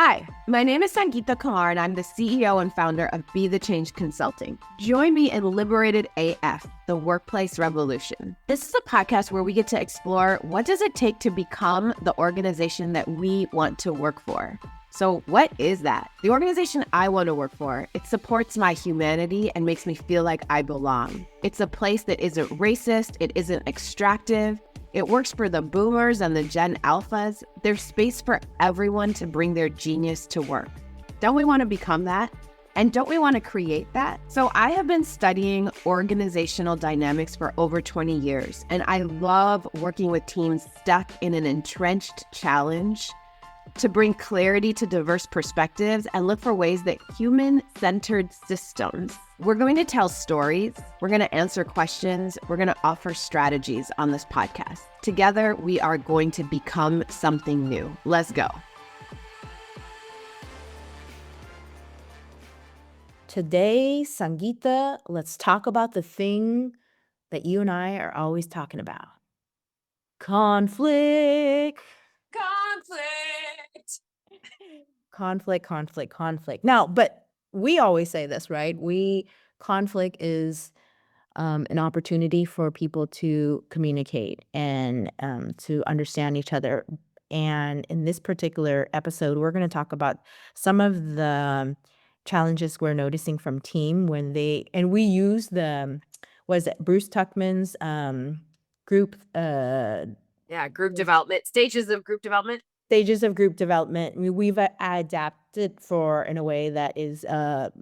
Hi, my name is Sangita Kumar, and I'm the CEO and founder of Be the Change Consulting. Join me in Liberated AF, the workplace revolution. This is a podcast where we get to explore what does it take to become the organization that we want to work for. So what is that? The organization I want to work for, it supports my humanity and makes me feel like I belong. It's a place that isn't racist, it isn't extractive. It works for the boomers and the Gen Alphas. There's space for everyone to bring their genius to work. Don't we want to become that? And don't we want to create that? So I have been studying organizational dynamics for over 20 years, and I love working with teams stuck in an entrenched challenge to bring clarity to diverse perspectives and look for ways that human-centered systems. We're going to tell stories, we're going to answer questions, we're going to offer strategies on this podcast. Together, we are going to become something new. Let's go. Today, Sangita, let's talk about the thing that you and I are always talking about. Conflict. Conflict. Now, but we always say this, right? Conflict is an opportunity for people to communicate and to understand each other. And in this particular episode, we're going to talk about some of the challenges we're noticing from team when we use Bruce Tuckman's group group development, stages of group development. I mean, we've adapted for in a way that is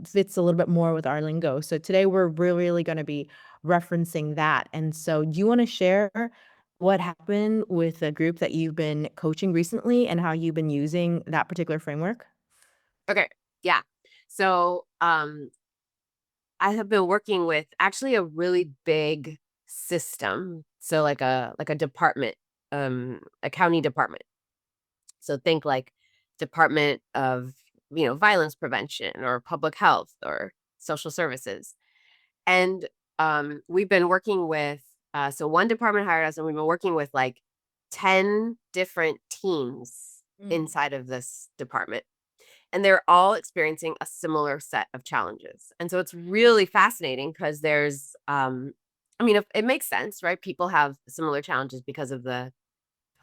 fits a little bit more with our lingo. So today we're really going to be referencing that. And so do you want to share what happened with a group that you've been coaching recently and how you've been using that particular framework? Okay. Yeah. So I have been working with actually a really big system. So like a department, a county department. So think like Department of, violence prevention or public health or social services. And we've been working with, so one department hired us and we've been working with like 10 different teams inside of this department. And they're all experiencing a similar set of challenges. And so it's really fascinating because there's, it makes sense, right? People have similar challenges because of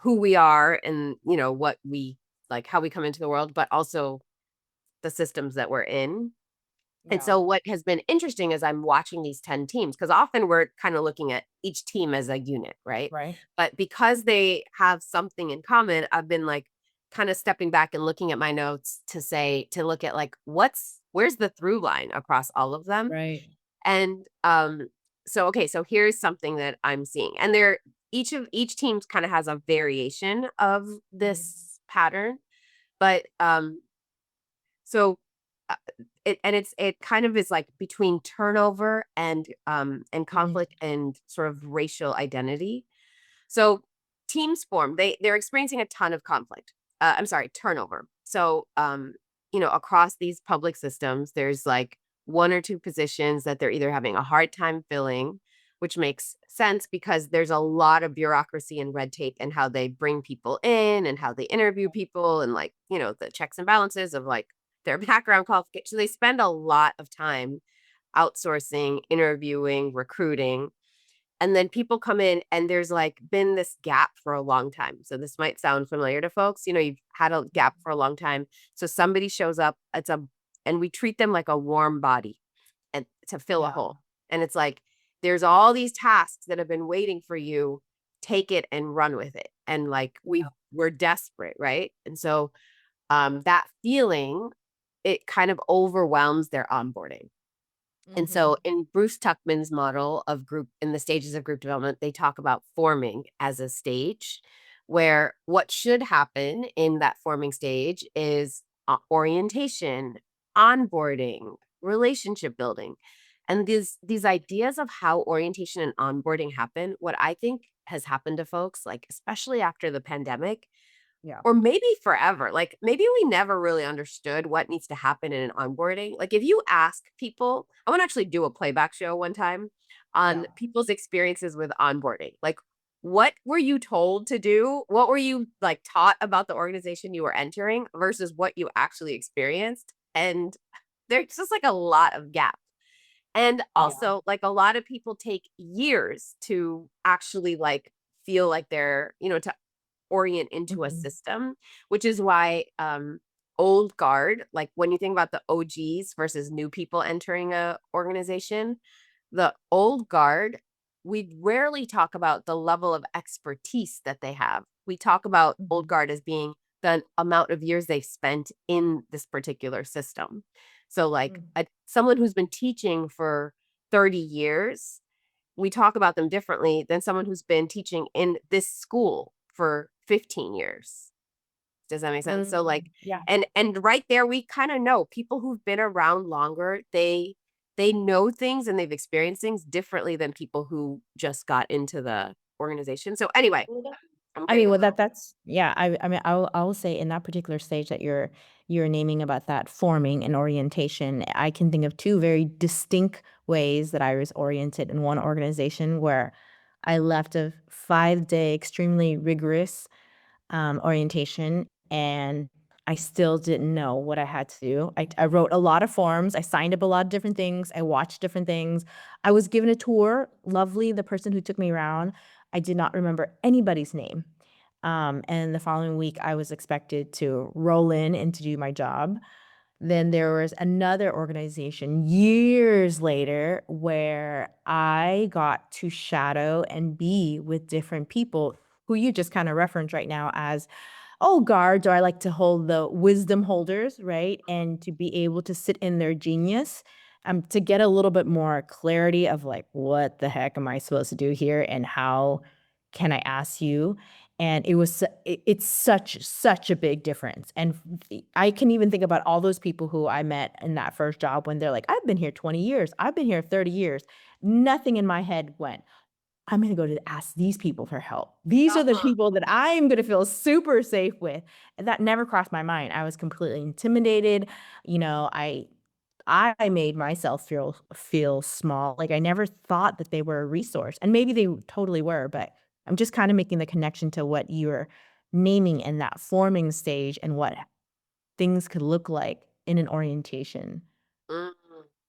who we are and, what we like, how we come into the world, but also the systems that we're in. Yeah. And so what has been interesting is I'm watching these 10 teams because often we're kind of looking at each team as a unit, right? Right. But because they have something in common, I've been like kind of stepping back and looking at my notes to look at like where's the through line across all of them. Right. And so here's something that I'm seeing. And each team kind of has a variation of this pattern, but it kind of is like between turnover and conflict and sort of racial identity. So teams form, they're experiencing a ton of conflict. Turnover. So across these public systems, there's like one or two positions that they're either having a hard time filling, which makes sense because there's a lot of bureaucracy and red tape and how they bring people in and how they interview people and like, the checks and balances of like their background qualifications. So they spend a lot of time outsourcing, interviewing, recruiting. And then people come in and there's like been this gap for a long time. So this might sound familiar to folks. You've had a gap for a long time. So somebody shows up, and we treat them like a warm body and to fill a hole. And it's like, there's all these tasks that have been waiting for you. Take it and run with it. And like, we're desperate, right? And so that feeling, it kind of overwhelms their onboarding. And so in Bruce Tuckman's model of in the stages of group development, they talk about forming as a stage where what should happen in that forming stage is orientation, onboarding, relationship building. And these ideas of how orientation and onboarding happen, what I think has happened to folks, like especially after the pandemic, or maybe forever. Like maybe we never really understood what needs to happen in an onboarding. Like if you ask people, I want to actually do a playback show one time on people's experiences with onboarding. Like what were you told to do? What were you like taught about the organization you were entering versus what you actually experienced? And there's just like a lot of gap. And also, like a lot of people take years to actually like feel like they're, to orient into a system, which is why old guard, like when you think about the OGs versus new people entering a organization, the old guard, we rarely talk about the level of expertise that they have. We talk about old guard as being the amount of years they've spent in this particular system. So like someone who's been teaching for 30 years, we talk about them differently than someone who's been teaching in this school for 15 years. Does that make sense? So like, yeah. And right there, we kind of know people who've been around longer, they know things and they've experienced things differently than people who just got into the organization. So anyway, I mean, well, that's yeah. I mean, I will say in that particular stage that you're naming about that forming and orientation, I can think of two very distinct ways that I was oriented in one organization where I left a 5-day extremely rigorous orientation, and I still didn't know what I had to do. I wrote a lot of forms. I signed up a lot of different things. I watched different things. I was given a tour. Lovely, the person who took me around. I did not remember anybody's name. And the following week, I was expected to roll in and to do my job. Then there was another organization years later where I got to shadow and be with different people who you just kind of referenced right now as guards, or I like to hold the wisdom holders, right? And to be able to sit in their genius, to get a little bit more clarity of like, what the heck am I supposed to do here, and how can I ask you? And it's such a big difference. And I can even think about all those people who I met in that first job when they're like, I've been here 20 years, I've been here 30 years. Nothing in my head went, I'm going to go to ask these people for help. These are the people that I'm going to feel super safe with. And that never crossed my mind. I was completely intimidated. I made myself feel small. Like I never thought that they were a resource. And maybe they totally were, but I'm just kind of making the connection to what you're naming in that forming stage and what things could look like in an orientation. Mm,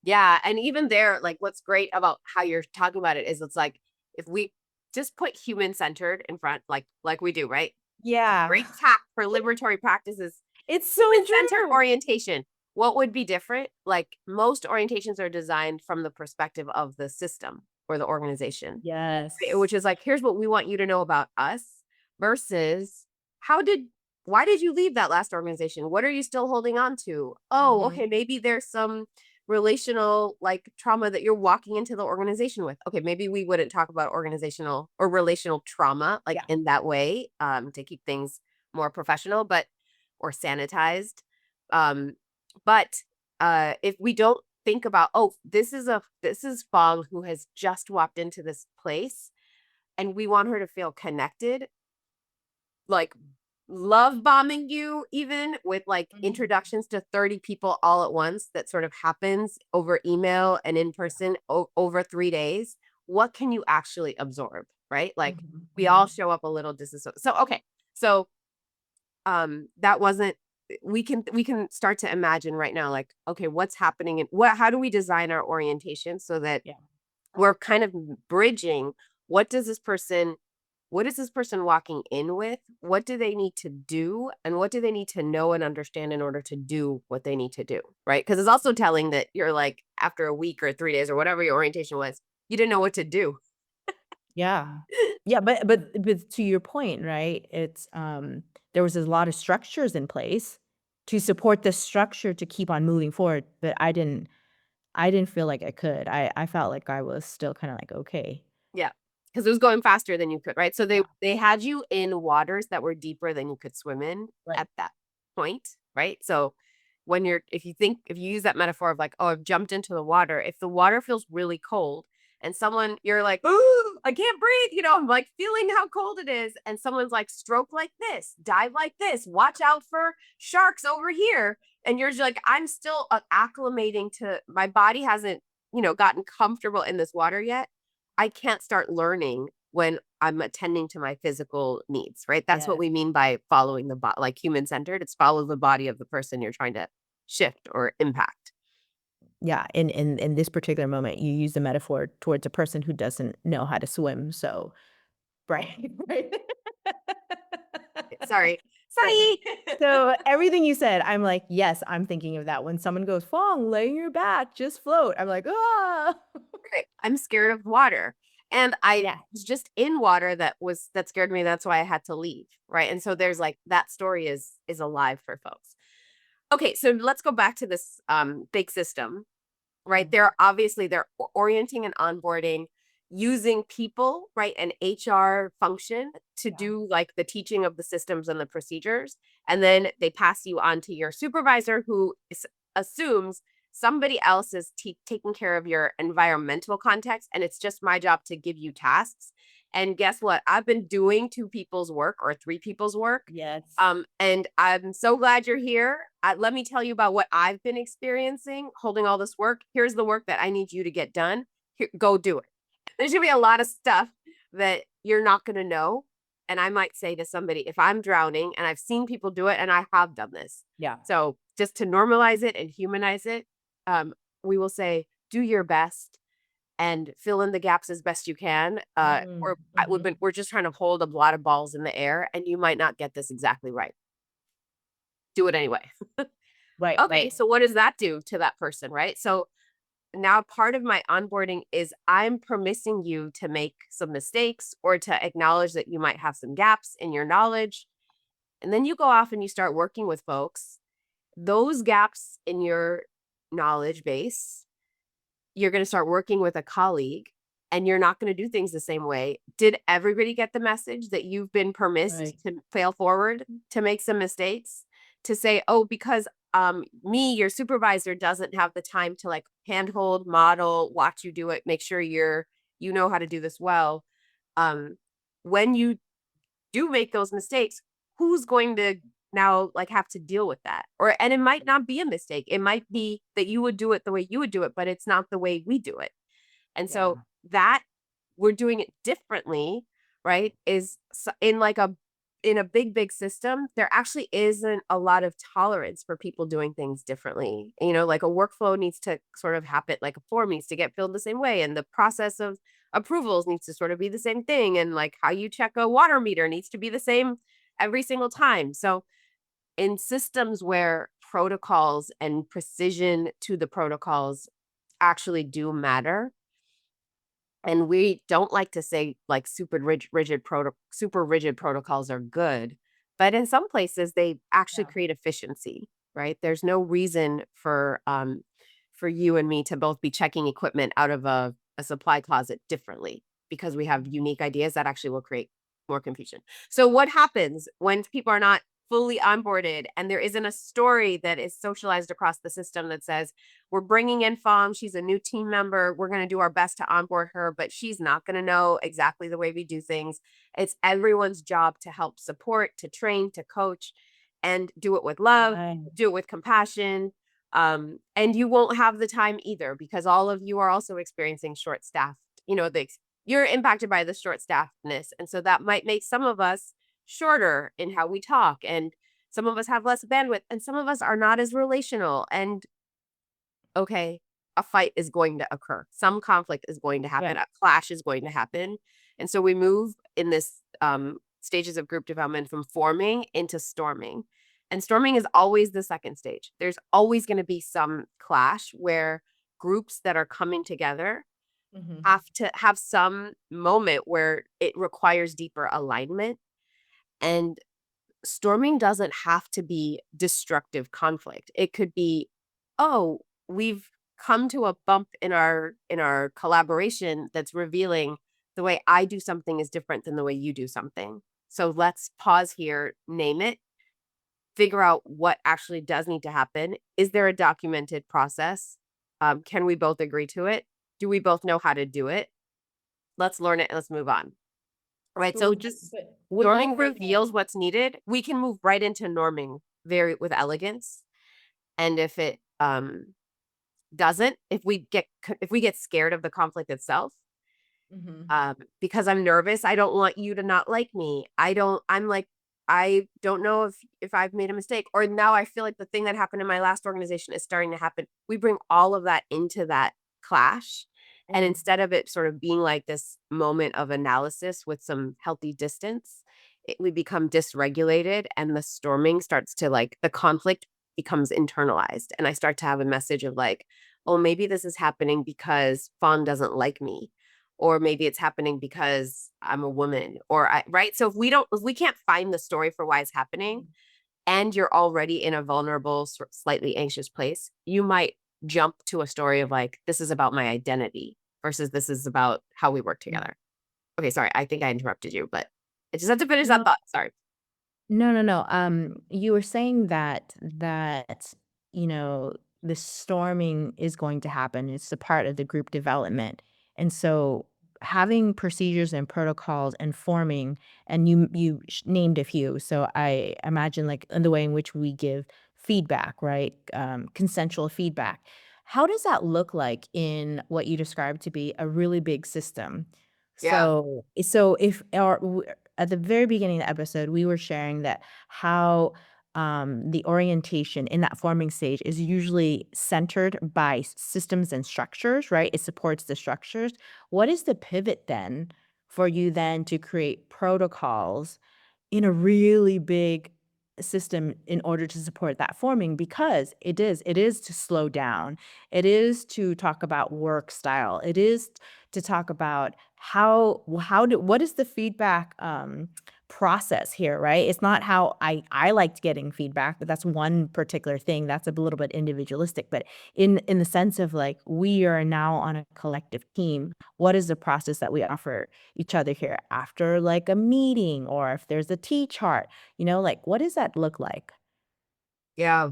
yeah. And even there, like what's great about how you're talking about it is it's like if we just put human centered in front, like we do, right? Yeah. Great tack for liberatory practices. It's so Human-centered true. orientation. What would be different? Like most orientations are designed from the perspective of the system or the organization, Yes. which is like, here's what we want you to know about us versus why did you leave that last organization? What are you still holding on to? Oh, okay, maybe there's some relational like trauma that you're walking into the organization with. Okay, maybe we wouldn't talk about organizational or relational trauma like in that way to keep things more professional, but or sanitized. But if we don't think about, this is Fong who has just walked into this place and we want her to feel connected, like love bombing you even with like introductions to 30 people all at once that sort of happens over email and in person over 3 days. What can you actually absorb, right? Like we all show up a little disassociated. So okay. So that wasn't we can start to imagine right now like okay, what's happening and how do we design our orientation so that we're kind of bridging what is this person walking in with? What do they need to do? And what do they need to know and understand in order to do what they need to do? Right. Because it's also telling that you're like, after a week or 3 days or whatever your orientation was, you didn't know what to do. Yeah. Yeah, but to your point, right? It's there was a lot of structures in place to support the structure to keep on moving forward, but I didn't feel like I could. I felt like I was still kind of like, okay. Yeah. Because it was going faster than you could, right? So they had you in waters that were deeper than you could swim in at that point, right? So if you use that metaphor of like, oh, I've jumped into the water, if the water feels really cold and you're like, oh, I can't breathe, I'm like feeling how cold it is. And someone's like, stroke like this, dive like this, watch out for sharks over here. And you're just like, I'm still acclimating to my body hasn't, gotten comfortable in this water yet. I can't start learning when I'm attending to my physical needs, right? That's what we mean by following the body, like human-centered. It's follow the body of the person you're trying to shift or impact. Yeah, in this particular moment, you use the metaphor towards a person who doesn't know how to swim, so right, right. Sorry. Right. So everything you said, I'm like, yes, I'm thinking of that. When someone goes, Fong, lay your back, just float. I'm like, ah. Right. I'm scared of water. And I Yeah. was just in water that scared me. That's why I had to leave. Right. And so there's like that story is alive for folks. Okay, so let's go back to this big system, right? They're orienting and onboarding using people, right? An HR function to do like the teaching of the systems and the procedures. And then they pass you on to your supervisor who assumes somebody else is taking care of your environmental context. And it's just my job to give you tasks. And guess what? I've been doing 2 people's work or 3 people's work. Yes. And I'm so glad you're here. Let me tell you about what I've been experiencing holding all this work. Here's the work that I need you to get done. Here, go do it. There's gonna be a lot of stuff that you're not gonna know. And I might say to somebody, if I'm drowning and I've seen people do it, and I have done this. Yeah. So just to normalize it and humanize it, we will say, do your best and fill in the gaps as best you can. We're just trying to hold a lot of balls in the air, and you might not get this exactly right. Do it anyway. Right. Okay, Right. so what does that do to that person, right? So now part of my onboarding is I'm permitting you to make some mistakes or to acknowledge that you might have some gaps in your knowledge. And then you go off and you start working with folks. Those gaps in your knowledge base, you're going to start working with a colleague and you're not going to do things the same way. Did everybody get the message that you've been permitted Right. to fail forward, to make some mistakes, to say, oh, because me, your supervisor, doesn't have the time to like handhold, model, watch you do it, make sure you know how to do this well. When you do make those mistakes, who's going to now like have to deal with that? And it might not be a mistake. It might be that you would do it the way you would do it, but it's not the way we do it. And so that we're doing it differently, right? Is in like in a big system, there actually isn't a lot of tolerance for people doing things differently. You know, like a workflow needs to sort of happen, like a form needs to get filled the same way. And the process of approvals needs to sort of be the same thing. And like how you check a water meter needs to be the same every single time. So in systems where protocols and precision to the protocols actually do matter, and we don't like to say like super rigid protocols are good, but in some places they actually create efficiency, right? There's no reason for you and me to both be checking equipment out of a supply closet differently because we have unique ideas that actually will create more confusion. So what happens when people are not fully onboarded and there isn't a story that is socialized across the system that says, we're bringing in Fong, she's a new team member, we're going to do our best to onboard her, but she's not going to know exactly the way we do things. It's everyone's job to help support, to train, to coach, and do it with love, do it with compassion. And you won't have the time either because all of you are also experiencing short staffed, you're impacted by the short staffedness. And so that might make some of us shorter in how we talk, and some of us have less bandwidth, and some of us are not as relational. And okay, a fight is going to occur, some conflict is going to happen, a clash is going to happen. And so we move in this stages of group development from forming into storming. And storming is always the second stage. There's always going to be some clash where groups that are coming together have to have some moment where it requires deeper alignment. And storming doesn't have to be destructive conflict. It could be, oh, we've come to a bump in our collaboration that's revealing the way I do something is different than the way you do something. So let's pause here, name it, figure out what actually does need to happen. Is there a documented process? Can we both agree to it? Do we both know how to do it? Let's learn it and let's move on. Right. So just norming reveals what's needed. We can move right into norming with elegance. And if it doesn't, if we get scared of the conflict itself, Because I'm nervous. I don't want you to not like me. I don't know if I've made a mistake, or now I feel like the thing that happened in my last organization is starting to happen. We bring all of that into that clash. And instead of it sort of being like this moment of analysis with some healthy distance, we become dysregulated, and the storming starts to, like, the conflict becomes internalized. And I start to have a message of like, oh, maybe this is happening because Fong doesn't like me, or maybe it's happening because I'm a woman, right? So if we can't find the story for why it's happening, and you're already in a vulnerable, slightly anxious place, you might jump to a story of like, this is about my identity versus this is about how we work together. Okay, sorry, I think I interrupted you, but I just have to finish that No, thought. Sorry. no. You were saying that you know the storming is going to happen. It's a part of the group development, and so having procedures and protocols and forming, and named a few. So I imagine like in the way in which we give feedback, right? Consensual feedback. How does that look like in what you described to be a really big system? Yeah. So if at the very beginning of the episode, we were sharing that how the orientation in that forming stage is usually centered by systems and structures, right? It supports the structures. What is the pivot then for you then to create protocols in a really big system in order to support that forming? Because it is to slow down, it is to talk about work style, it is to talk about what is the feedback process here, right? It's not how I liked getting feedback, but that's one particular thing that's a little bit individualistic. But in the sense of like we are now on a collective team, what is the process that we offer each other here after like a meeting, or if there's a T chart, like what does that look like? Yeah.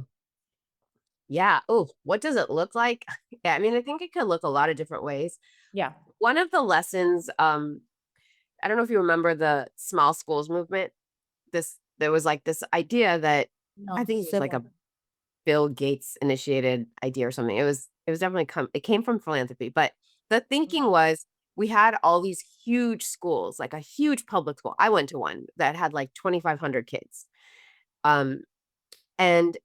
Yeah. Oh, what does it look like? Yeah, I mean, I think it could look a lot of different ways. Yeah. One of the lessons, I don't know if you remember the small schools movement. There was like this idea that I No, think it was like a Bill Gates initiated idea or something. It was definitely it came from philanthropy, but the thinking was we had all these huge schools, like a huge public school. I went to one that had like 2,500 kids. Um, and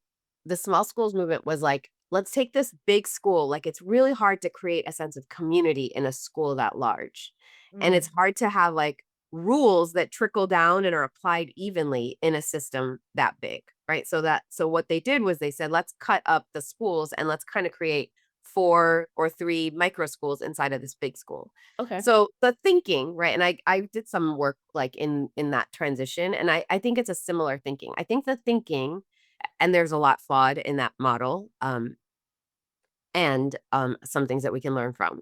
the small schools movement was like, let's take this big school. Like, it's really hard to create a sense of community in a school that large. And it's hard to have like rules that trickle down and are applied evenly in a system that big. Right. So what they did was they said, let's cut up the schools and let's kind of create 4 or 3 micro schools inside of this big school. Okay. So the thinking, right? And I did some work like in that transition. And I think it's a similar thinking. I think the thinking, and there's a lot flawed in that model, and some things that we can learn from.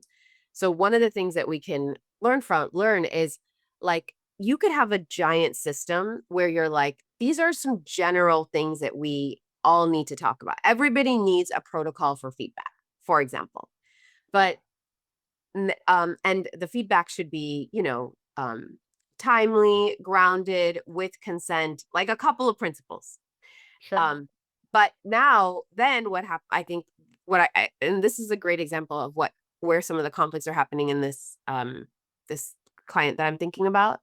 So one of the things that we can learn is like, you could have a giant system where you're like, these are some general things that we all need to talk about. Everybody needs a protocol for feedback, for example. But and the feedback should be, timely, grounded, with consent, like a couple of principles. Sure. But now, then what happened? I think and this is a great example of where some of the conflicts are happening in this client that I'm thinking about.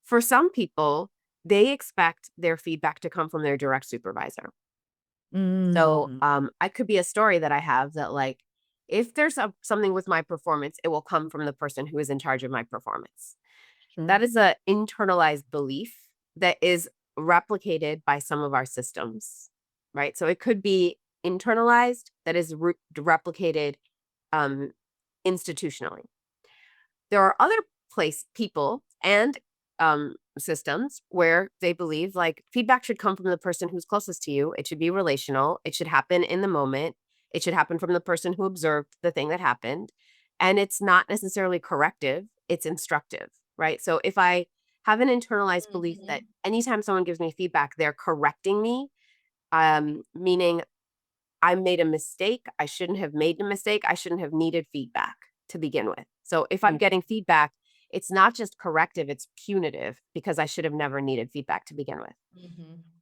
For some people, they expect their feedback to come from their direct supervisor. So, Mm. I could be a story that I have that, like, if there's something with my performance, it will come from the person who is in charge of my performance. Sure. That is a internalized belief that is replicated by some of our systems, right? So it could be internalized, that is replicated um, institutionally. There are other people and systems where they believe like feedback should come from the person who's closest to you. It should be relational. It should happen in the moment. It should happen from the person who observed the thing that happened. And it's not necessarily corrective, it's instructive, right? So if I have an internalized belief that anytime someone gives me feedback, they're correcting me, meaning I made a mistake. I shouldn't have made a mistake. I shouldn't have needed feedback to begin with. So if I'm getting feedback, it's not just corrective, it's punitive because I should have never needed feedback to begin with.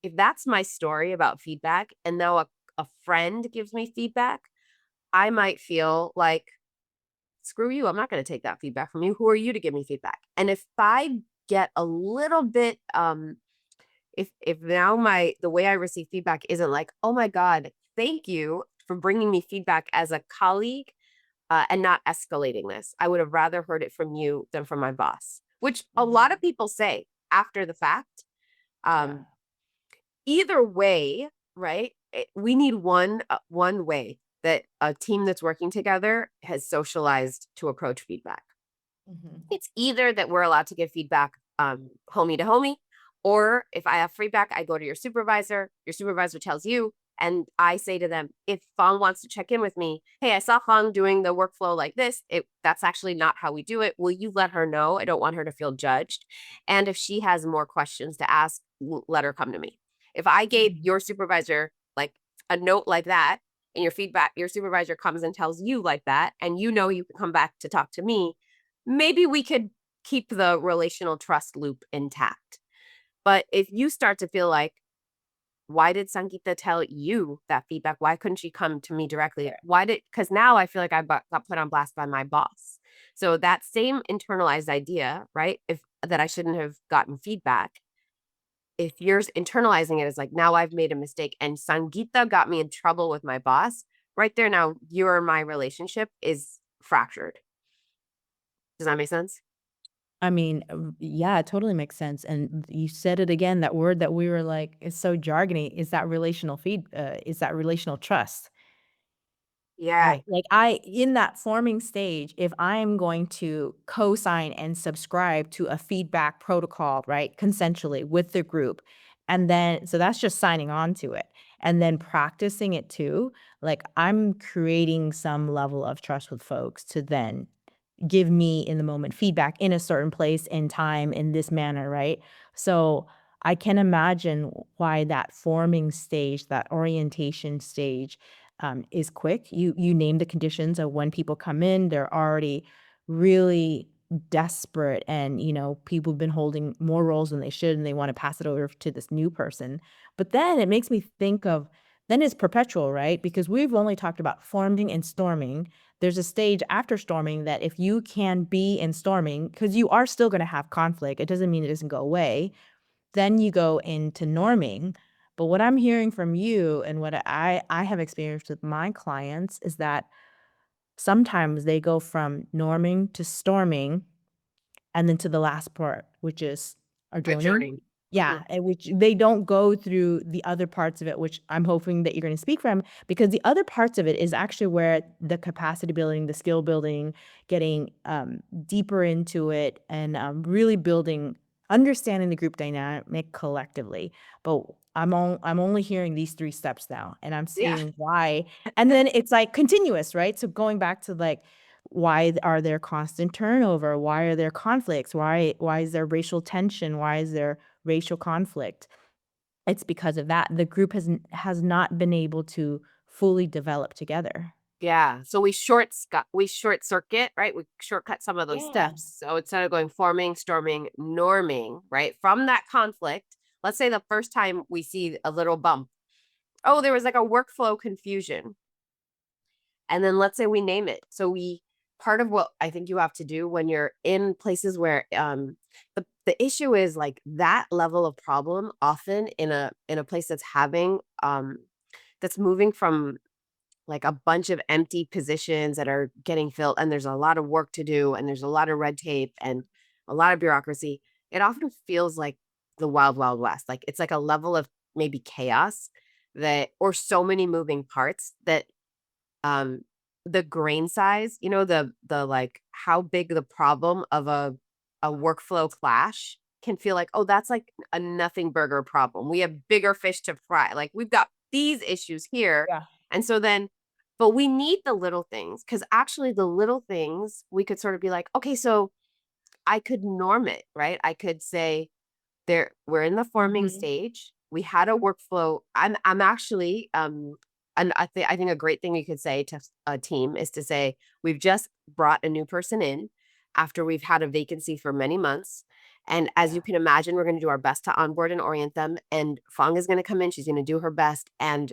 If that's my story about feedback, and now a friend gives me feedback, I might feel like screw you. I'm not going to take that feedback from you. Who are you to give me feedback? And if I get a little bit, if now the way I receive feedback isn't like, oh my God, thank you for bringing me feedback as a colleague, and not escalating this. I would have rather heard it from you than from my boss, which a lot of people say after the fact. Either way, right? We need one way that a team that's working together has socialized to approach feedback. It's either that we're allowed to give feedback homie to homie, or if I have feedback, I go to your supervisor tells you, and I say to them, if Fong wants to check in with me, hey, I saw Fong doing the workflow like this. That's actually not how we do it. Will you let her know? I don't want her to feel judged. And if she has more questions to ask, let her come to me. If I gave your supervisor like a note like that, and your supervisor comes and tells you like that, and you know you can come back to talk to me, maybe we could keep the relational trust loop intact. But if you start to feel like, why did Sangita tell you that feedback? Why couldn't she come to me directly? Because now I feel like I got put on blast by my boss. So that same internalized idea, right? That I shouldn't have gotten feedback. If you're internalizing it as like, now I've made a mistake and Sangita got me in trouble with my boss, right there now, my relationship is fractured. Does that make sense? I mean, yeah, it totally makes sense. And you said it again, that word that we were like, is so jargony, is that is that relational trust. Yeah. Right. Like in that forming stage, if I'm going to co-sign and subscribe to a feedback protocol, right, consensually with the group, and then, so that's just signing on to it and then practicing it too, like I'm creating some level of trust with folks to then give me in the moment feedback in a certain place and time in this manner, right? So I can imagine why that forming stage, that orientation stage, is quick. You name the conditions of when people come in, they're already really desperate, and people have been holding more roles than they should, and they want to pass it over to this new person. But then it makes me think of, then it's perpetual, right? Because we've only talked about forming and storming. There's a stage after storming that if you can be in storming, because you are still going to have conflict, it doesn't mean it doesn't go away, then you go into norming. But what I'm hearing from you and what I have experienced with my clients is that sometimes they go from norming to storming, and then to the last part, which is adjourning. Adjourning. Yeah, and which they don't go through the other parts of it, which I'm hoping that you're going to speak from, because the other parts of it is actually where the capacity building, the skill building, getting deeper into it, and really understanding the group dynamic collectively. But I'm only hearing these 3 steps now, and I'm Yeah. seeing why. And then it's like continuous, right? So going back to like, why are there constant turnover? Why are there conflicts? Why is there racial tension? Why is there racial conflict? It's because of that. The group has not been able to fully develop together. Yeah. So we short circuit, right? We shortcut some of those steps. So instead of going forming, storming, norming, right? From that conflict, let's say the first time we see a little bump. Oh, there was like a workflow confusion. And then let's say we name it. So part of what I think you have to do when you're in places where the issue is like that level of problem often in a place that's that's moving from like a bunch of empty positions that are getting filled, and there's a lot of work to do, and there's a lot of red tape and a lot of bureaucracy. It often feels like the wild, wild west. Like it's like a level of maybe chaos or so many moving parts that um the grain size, the like how big the problem of a workflow clash can feel like, oh, that's like a nothing burger problem. We have bigger fish to fry. Like we've got these issues here. Yeah. And so then, but we need the little things, because actually the little things we could sort of be like, okay, so I could norm it, right? I could say, we're in the forming stage. We had a workflow. I'm actually and I think a great thing you could say to a team is to say, we've just brought a new person in after we've had a vacancy for many months. And as you can imagine, we're going to do our best to onboard and orient them. And Fong is going to come in. She's going to do her best. And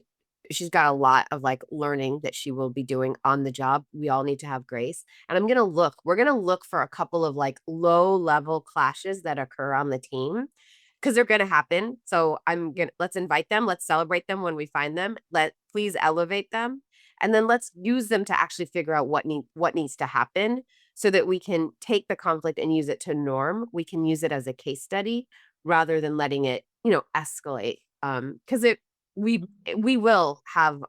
she's got a lot of like learning that she will be doing on the job. We all need to have grace. And we're going to look for a couple of like low level clashes that occur on the team because they're going to happen. So let's invite them. Let's celebrate them when we find them. Please elevate them. And then let's use them to actually figure out what needs to happen so that we can take the conflict and use it to norm. We can use it as a case study rather than letting it, escalate. Because we will have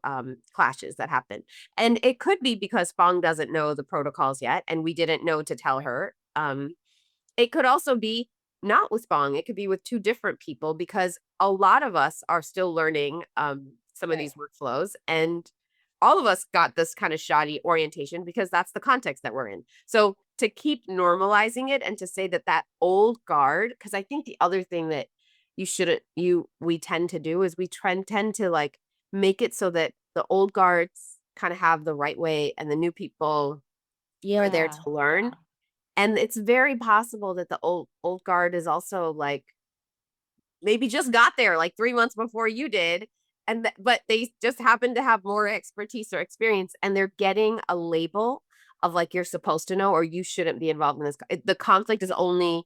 clashes that happen, and it could be because Fong doesn't know the protocols yet, and we didn't know to tell her. It could also be not with Fong; it could be with two different people because a lot of us are still learning some of these workflows, and all of us got this kind of shoddy orientation because that's the context that we're in. So to keep normalizing it and to say that old guard, because I think the other thing that we tend to do is we tend to like make it so that the old guards kind of have the right way and the new people are there to learn. And it's very possible that the old guard is also like maybe just got there like 3 months before you did, but they just happen to have more expertise or experience, and they're getting a label of like you're supposed to know or you shouldn't be involved in this. The conflict is only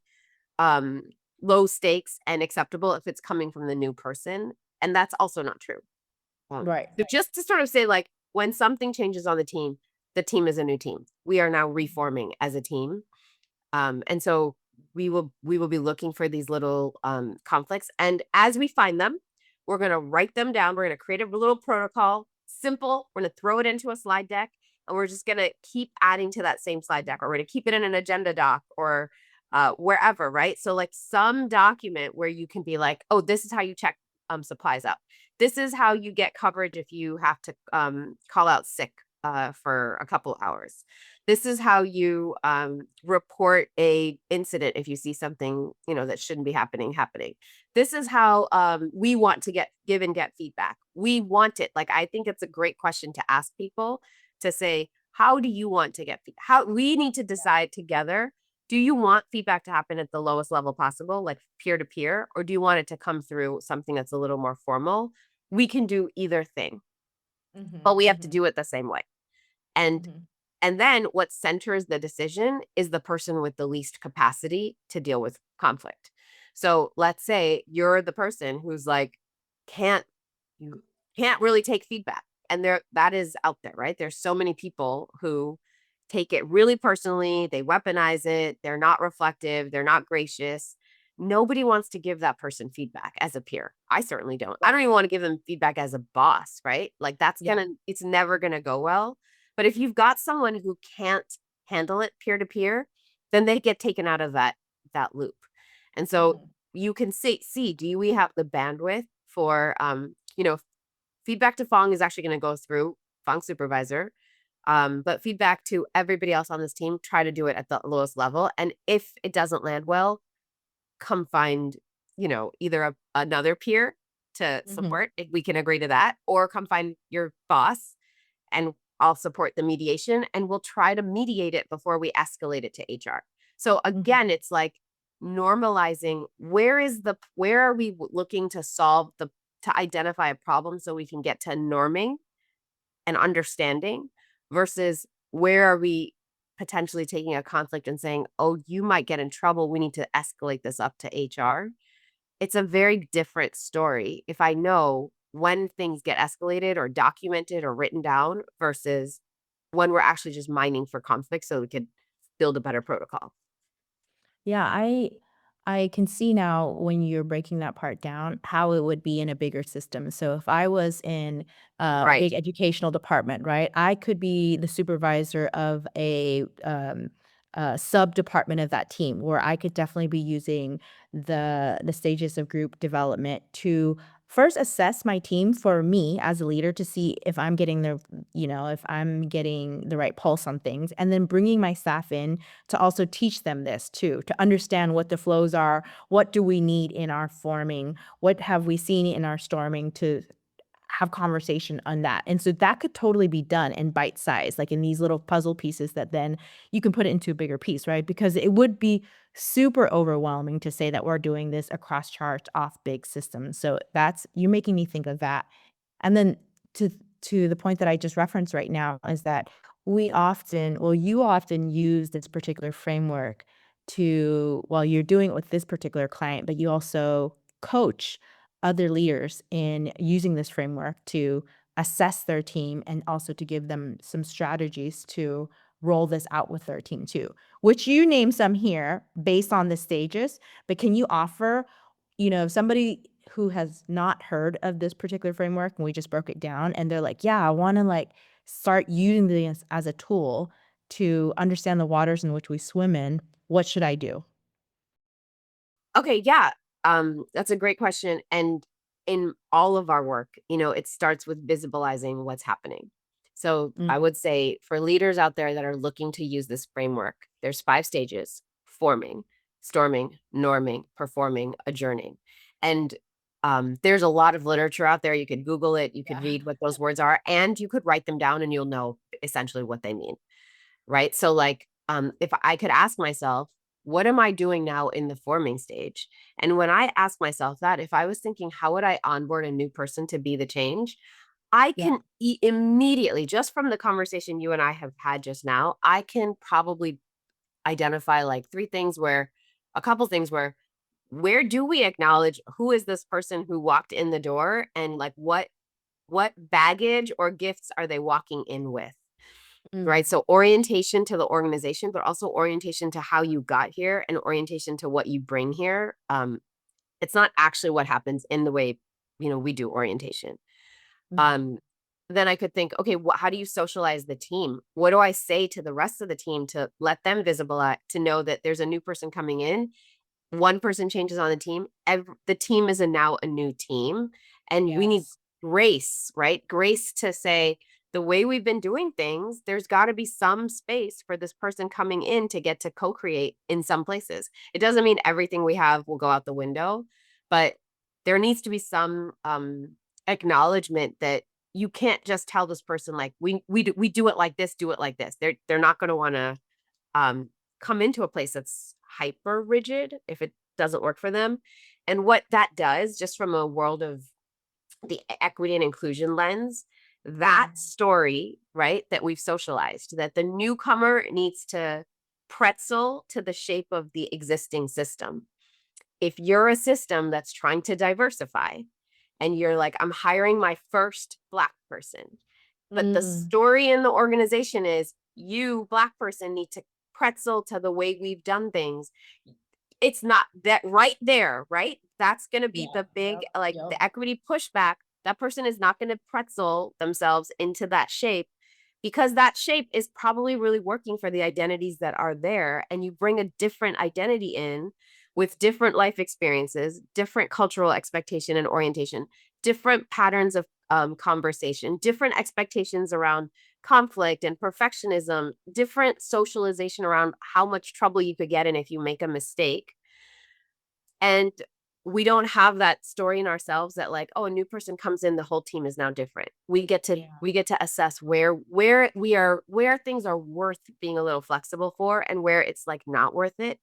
low stakes and acceptable if it's coming from the new person, and that's also not true. Right. So just to sort of say, like, when something changes on the team is a new team. We are now reforming as a team, and so we will be looking for these little conflicts, and as we find them, we're going to write them down. We're going to create a little protocol, simple. We're going to throw it into a slide deck, and we're just going to keep adding to that same slide deck, or we're going to keep it in an agenda doc or wherever, right? So like some document where you can be like, oh, this is how you check supplies out. This is how you get coverage if you have to call out sick for a couple hours. This is how you report a incident if you see something, that shouldn't be happening. This is how we want to give and get feedback. We want it. Like, I think it's a great question to ask people to say, how do you want to get feedback? How we need to decide together. Do you want feedback to happen at the lowest level possible, like peer to peer, or do you want it to come through something that's a little more formal? We can do either thing, but we have to do it the same way. And then what centers the decision is the person with the least capacity to deal with conflict. So let's say you're the person who's like, you can't really take feedback. And that is out there, right? There's so many people who take it really personally. They weaponize it. They're not reflective. They're not gracious. Nobody wants to give that person feedback as a peer. I certainly don't. I don't even want to give them feedback as a boss, right? Like it's never gonna go well. But if you've got someone who can't handle it peer to peer, then they get taken out of that loop. And so you can see, do we have the bandwidth for feedback to Fong is actually going to go through Fong's supervisor. But feedback to everybody else on this team, try to do it at the lowest level. And if it doesn't land well, come find, either another peer to support, if we can agree to that, or come find your boss and I'll support the mediation, and we'll try to mediate it before we escalate it to HR. So again, it's like normalizing where are we looking to to identify a problem so we can get to norming and understanding versus where are we potentially taking a conflict and saying, oh, you might get in trouble. We need to escalate this up to HR. It's a very different story if I know when things get escalated or documented or written down versus when we're actually just mining for conflict so we could build a better protocol. Yeah, I can see now when you're breaking that part down how it would be in a bigger system. So if I was in a Right. big educational department, right, I could be the supervisor of a sub department of that team where I could definitely be using the stages of group development to first assess my team for me as a leader to see if I'm getting if I'm getting the right pulse on things, and then bringing my staff in to also teach them this too, to understand what the flows are, what do we need in our forming, what have we seen in our storming to have conversation on that. And so that could totally be done in bite size, like in these little puzzle pieces that then you can put it into a bigger piece, right? Because it would be super overwhelming to say that we're doing this across charts off big systems. So you're making me think of that. And then to the point that I just referenced right now is that you often use this particular framework while you're doing it with this particular client, but you also coach other leaders in using this framework to assess their team and also to give them some strategies to roll this out with their team too, which you name some here based on the stages. But can you offer, somebody who has not heard of this particular framework and we just broke it down and they're like, yeah, I want to start using this as a tool to understand the waters in which we swim in, what should I do? Okay, yeah. That's a great question. And in all of our work, it starts with visibilizing what's happening. So I would say for leaders out there that are looking to use this framework, there's 5 stages: forming, storming, norming, performing, adjourning. And there's a lot of literature out there. You could Google it, you could read what those words are, and you could write them down and you'll know essentially what they mean. Right. So if I could ask myself, what am I doing now in the forming stage? And when I ask myself that, if I was thinking, how would I onboard a new person to be the change? I Yeah. can immediately, just from the conversation you and I have had just now, I can probably identify like a couple things where do we acknowledge who is this person who walked in the door, and like what baggage or gifts are they walking in with? Right. So orientation to the organization, but also orientation to how you got here and orientation to what you bring here. It's not actually what happens in the way, we do orientation. Then I could think, okay, how do you socialize the team? What do I say to the rest of the team to let them to know that there's a new person coming in? One person changes on the team, the team is now a new team, and we need grace, right? Grace to say, the way we've been doing things, there's got to be some space for this person coming in to get to co-create in some places. It doesn't mean everything we have will go out the window, but there needs to be some acknowledgement that you can't just tell this person like we do it like this, do it like this. They're not going to want to come into a place that's hyper rigid if it doesn't work for them. And what that does, just from a world of the equity and inclusion lens, that story, right, that we've socialized, that the newcomer needs to pretzel to the shape of the existing system. If you're a system that's trying to diversify and you're like, I'm hiring my first Black person, but the story in the organization is you, Black person, need to pretzel to the way we've done things. It's not that right there, right? That's going to be the big, the equity pushback. That person is not going to pretzel themselves into that shape because that shape is probably really working for the identities that are there. And you bring a different identity in with different life experiences, different cultural expectation and orientation, different patterns of conversation, different expectations around conflict and perfectionism, different socialization around how much trouble you could get in if you make a mistake. And we don't have that story in ourselves that like, oh, a new person comes in, the whole team is now different. We get to assess where things are worth being a little flexible for and where it's like not worth it.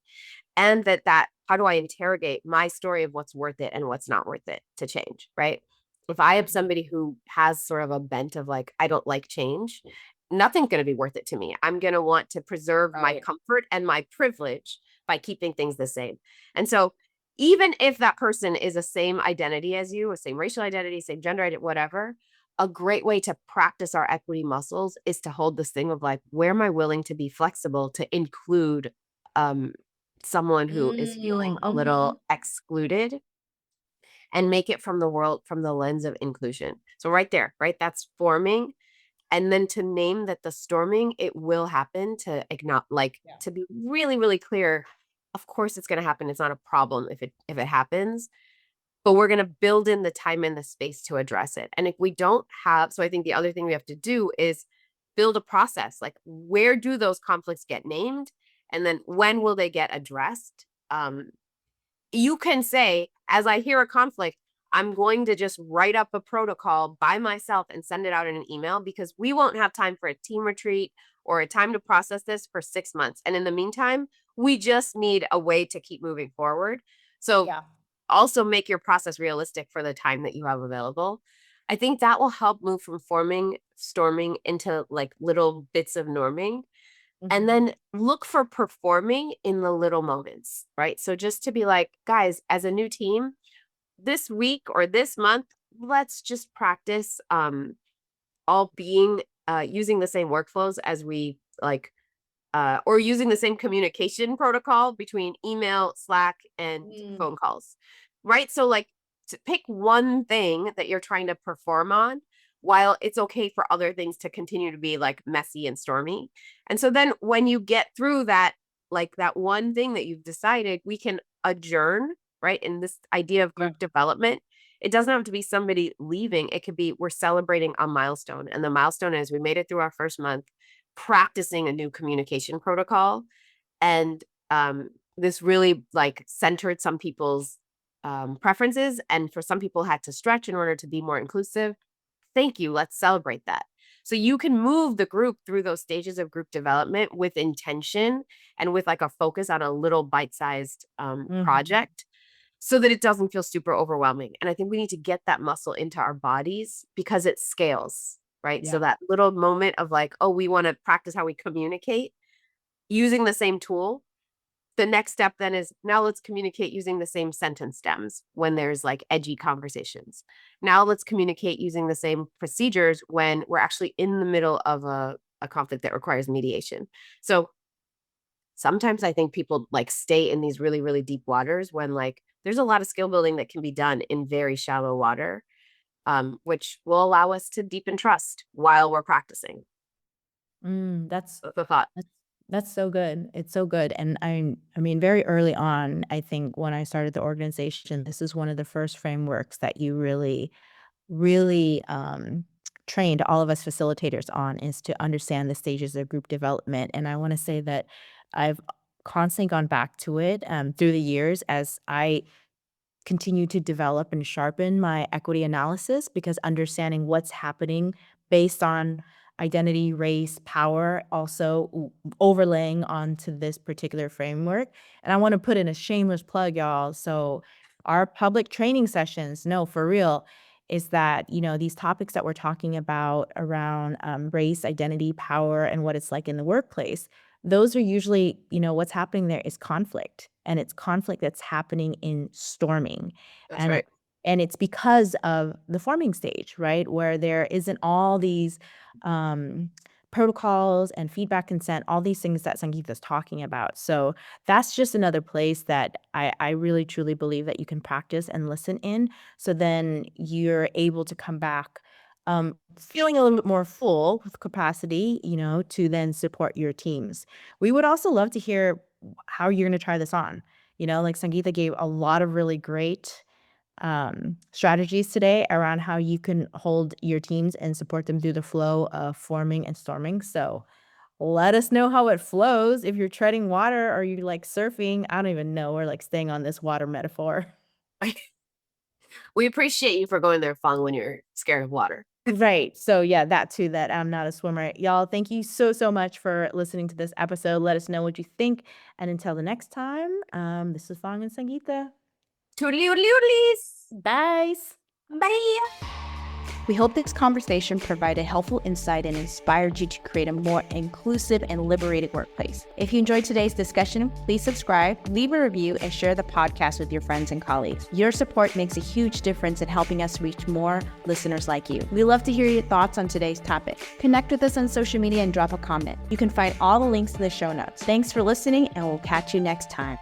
And that how do I interrogate my story of what's worth it and what's not worth it to change, right? If I am somebody who has sort of a bent of like, I don't like change, nothing's going to be worth it to me. I'm going to want to preserve my comfort and my privilege by keeping things the same. And so even if that person is the same identity as you, a same racial identity, same gender identity, whatever, a great way to practice our equity muscles is to hold this thing of like, where am I willing to be flexible to include someone who is feeling a little excluded, and make it from the lens of inclusion. So right there, right? That's forming. And then to name that the storming, it will happen, to acknowledge, to be really, really clear. Of course it's going to happen. It's not a problem if it happens, but we're going to build in the time and the space to address it. And if we don't have, so I think the other thing we have to do is build a process. Like, where do those conflicts get named? And then when will they get addressed? You can say, as I hear a conflict, I'm going to just write up a protocol by myself and send it out in an email, because we won't have time for a team retreat or a time to process this for 6 months. And in the meantime, we just need a way to keep moving forward. So also make your process realistic for the time that you have available. I think that will help move from forming, storming into like little bits of norming. And then look for performing in the little moments, right? So just to be like, guys, as a new team, this week or this month, let's just practice all being using the same workflows as we like or using the same communication protocol between email, Slack, and phone calls, right? So, like, to pick one thing that you're trying to perform on while it's okay for other things to continue to be like messy and stormy. And so then when you get through that, like that one thing that you've decided, we can adjourn, right? In this idea of group development, it doesn't have to be somebody leaving. It could be we're celebrating a milestone. And the milestone is we made it through our first month practicing a new communication protocol. And this really like centered some people's preferences. And for some people had to stretch in order to be more inclusive. Thank you. Let's celebrate that. So you can move the group through those stages of group development with intention and with like a focus on a little bite-sized project so that it doesn't feel super overwhelming. And I think we need to get that muscle into our bodies because it scales, right? So that little moment of like, oh, we want to practice how we communicate using the same tool. The next step then is now let's communicate using the same sentence stems when there's like edgy conversations. Now let's communicate using the same procedures when we're actually in the middle of a conflict that requires mediation. So sometimes I think people like stay in these really, really deep waters when like there's a lot of skill building that can be done in very shallow water, which will allow us to deepen trust while we're practicing. That's The thought. That's so good. It's so good. And I mean, very early on, I think when I started the organization, this is one of the first frameworks that you really trained all of us facilitators on is to understand the stages of group development. And I want to say that I've constantly gone back to it through the years as I continue to develop and sharpen my equity analysis because understanding what's happening based on identity, race, power, also overlaying onto this particular framework. And I want to put in a shameless plug, y'all. So our public training sessions, no, for real, is that, these topics that we're talking about around race, identity, power, and what it's like in the workplace, those are usually, what's happening there is conflict. And it's conflict that's happening in storming. That's right. And it's because of the forming stage, right? Where there isn't all these protocols and feedback consent, all these things that Sangita's talking about. So that's just another place that I really truly believe that you can practice and listen in. So then you're able to come back feeling a little bit more full with capacity, to then support your teams. We would also love to hear how you're going to try this on. Like Sangita gave a lot of really great strategies today around how you can hold your teams and support them through the flow of forming and storming. So let us know how it flows. If you're treading water or you like surfing, I don't even know. We're like staying on this water metaphor. We appreciate you for going there, Fong, when you're scared of water. Right. So yeah, that too, that I'm not a swimmer. Y'all, thank you so, so much for listening to this episode. Let us know what you think. And until the next time, this is Fong and Sangita. Toodly-oodly-oodlies. Bye. Bye. We hope this conversation provided helpful insight and inspired you to create a more inclusive and liberated workplace. If you enjoyed today's discussion, please subscribe, leave a review, and share the podcast with your friends and colleagues. Your support makes a huge difference in helping us reach more listeners like you. We love to hear your thoughts on today's topic. Connect with us on social media and drop a comment. You can find all the links in the show notes. Thanks for listening, and we'll catch you next time.